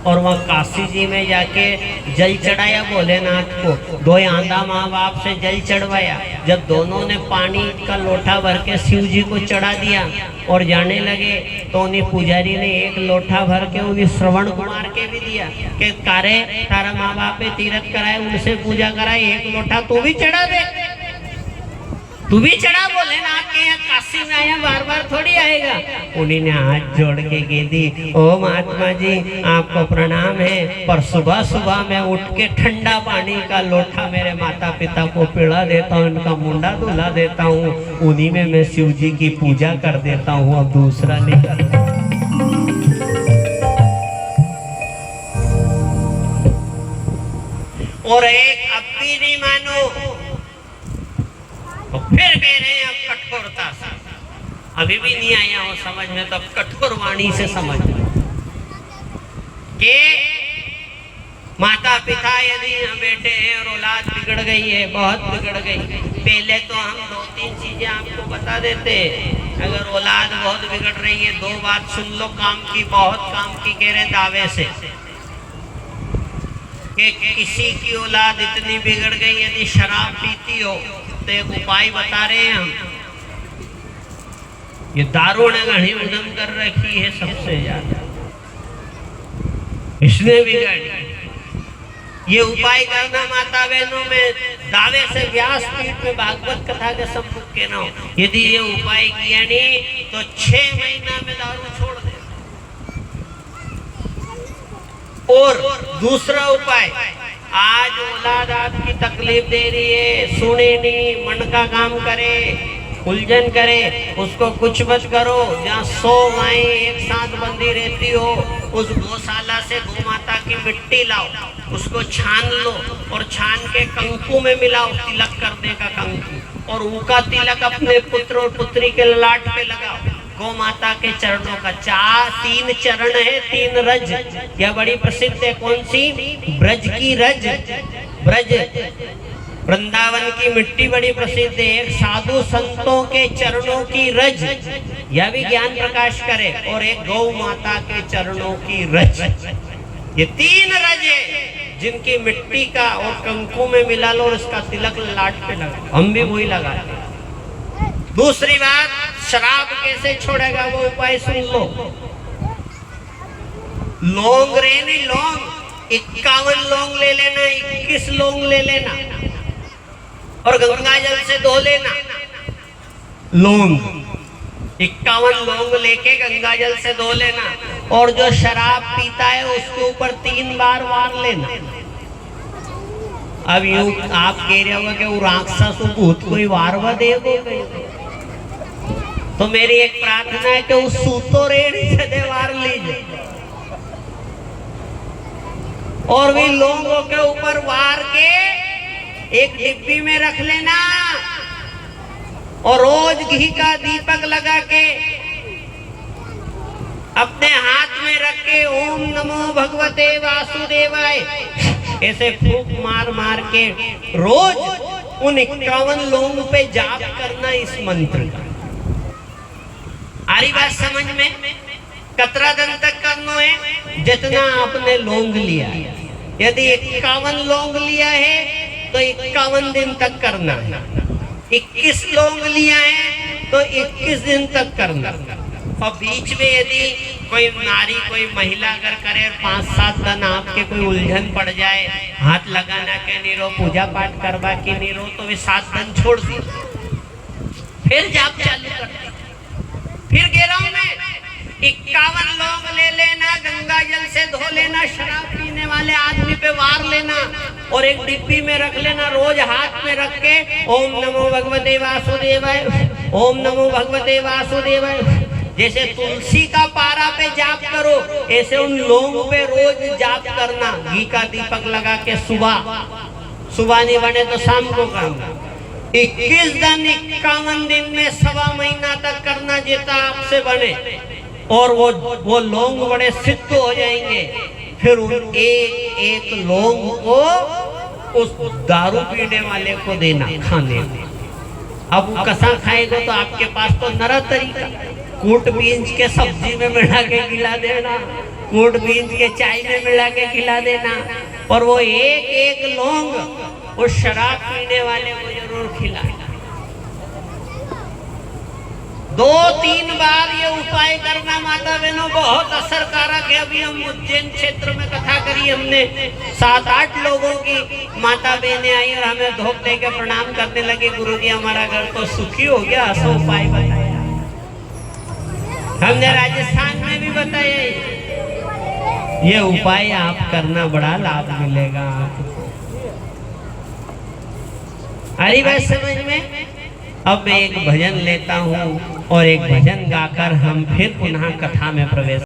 और वहाँ काशी जी में जाके जल चढ़ाया भोलेनाथ को। दो आंधा माँ बाप से जल चढ़वाया। जब दोनों ने पानी का लोटा भर के शिव जी को चढ़ा दिया और जाने लगे तो उन्हें पुजारी ने एक लोटा भर के उन्हें श्रवण कुमार के भी दिया कि कारे तारा माँ बाप ने तीर्थ कराए, उनसे पूजा कराए, एक लोटा तू भी चढ़ा दे, तू भी चढ़ा भोलेनाथ के यहाँ काशी में आया, बार बार थोड़ी आएगा। उन्हीं ने हाथ जोड़ के कह दी, ओ महात्मा जी आपको प्रणाम है, पर सुबह सुबह मैं उठ के ठंडा पानी का लोटा मेरे माता पिता को पिला देता हूँ, उनका मुंडा धुला देता हूँ, उन्हीं में मैं शिव जी की पूजा कर देता हूँ, अब दूसरा नहीं करता। और एक अब भी नहीं मानो तो फिर कह रहे हैं अब कठोरता से, अभी भी नहीं आया हो समझ में, तो अब कठोर वाणी से समझ के माता पिता यदि बेटे हैं और औलाद बिगड़ गई है, बहुत बिगड़ गई, पहले तो हम 2-3 चीजें आपको बता देते। अगर औलाद बहुत बिगड़ रही है, 2 बात सुन लो काम की, बहुत काम की कह रहे दावे से कि किसी की औलाद इतनी बिगड़ गई यदि शराब पीती हो तो एक उपाय बता रहे हैं हम। ये दारू ने घनी उदम कर रखी है सबसे ज्यादा, इसने बिगाड़ी। ये उपाय करना माता बहनों में दावे से व्यास पीठ में भागवत कथा के सम्मुख के ना हो। यदि ये उपाय किया नहीं तो 6 महीना में दारू छोड़ दे। और दूसरा उपाय, आज औलाद आपकी तकलीफ दे रही है, सुने नहीं, मन का काम करे, उलझन करे, उसको कुछ मत करो। जहाँ 100 गायें एक साथ बंधी रहती हो, उस गौशाला से गौ माता की मिट्टी लाओ, उसको छान लो और छान के कंकु में मिलाओ, तिलक करने का कंकु, और उनका तिलक अपने पुत्र और पुत्री के ललाट पे लगाओ। गौ माता के चरणों का 3 चरण है, 3 रज, यह बड़ी प्रसिद्ध है। कौन सी? ब्रज की रज, ब्रज वृंदावन की मिट्टी बड़ी प्रसिद्ध है। एक साधु संतों के चरणों की रज, यह भी ज्ञान प्रकाश करे, और एक गौ माता के चरणों की रज। ये 3 रज है जिनकी मिट्टी का और कंकु में मिला लो और इसका तिलक लाट पे लगा। हम भी वही लगाते हैं। दूसरी बात, शराब कैसे छोड़ेगा वो उपाय सुन लो। लौंग रे नहीं, लौंग 51 लौंग ले लेना, 21 लौंग ले लेना और गंगा जल से धो लेना। लौंग 51 लौंग लेके गंगा जल से धो लेना, और जो शराब पीता है उसके ऊपर 3 बार वार लेना। अब यूं आप कह रहे होगा कि वो राक्षस भूत कोई वारवा देगा, तो मेरी एक प्रार्थना है कि उस सूतो रेड़ी से देवार लीजिए और भी लोगों के ऊपर वार के एक डिब्बी में रख लेना, और रोज घी का दीपक लगा के अपने हाथ में रख के ओम नमो भगवते वासुदेवाय ऐसे फूंक मार मार के रोज उन 51 लोगों पे जाप करना इस मंत्र का। आ रही बात समझ में? कतरा दिन तक करना है जितना आपने लौंग लिया है। यदि 51 लौंग लिया है तो 51 दिन तक करना है। 21 लौंग लिया है तो 21 दिन तक करना। और बीच में यदि कोई नारी कोई महिला अगर करे 5-7 दिन आपके कोई उलझन पड़ जाए, हाथ लगाना के नहीं रो, पूजा पाठ करवा के नहीं रो, तो वे 7 दिन छोड़ दी, फिर जाप चालू कर दी। फिर कह रहा हूं मैं 51 लौंग ले लेना, गंगा जल से धो लेना, शराब पीने वाले आदमी पे वार लेना और एक डिब्बी में रख लेना। रोज हाथ में रख के ओम नमो भगवते वासुदेवाय, ओम नमो भगवते वासुदेवाय, जैसे तुलसी का पारा पे जाप करो ऐसे उन लोगों पे रोज जाप करना। घी का दीपक लगा के सुबह नहीं बने तो शाम को करना। 21 दिन 51 दिन में 1.25 महीना तक करना जितना आपसे बने, और वो लौंग बड़े सिद्ध हो जाएंगे। फिर उन एक लौंग को उस दारू पीने वाले को देना खाने में। अब वो कसा खाएगा तो आपके पास तो नरा तरीका, कूट बींज के सब्जी में मिला के खिला देना, कूट बीज के चाय में मिला के खिला देना, और वो एक एक लौंग उस शराब पीने वाले को जरूर खिलाना। 2-3 बार ये उपाय करना माता बहनों, बहुत असरकारक है। अभी हम उज्जैन क्षेत्र में कथा करी हमने, 7-8 लोगों की माता बहनें आई और हमें धोख दे के प्रणाम करने लगे, गुरुजी हमारा घर तो सुखी हो गया। ऐसा उपाय बताया हमने, राजस्थान में भी बताया ये उपाय आप करना, बड़ा लाभ मिलेगा आपको। आई बात समझ में? अब मैं एक भजन लेता हूँ और एक भजन गाकर हम फिर पुनः कथा में प्रवेश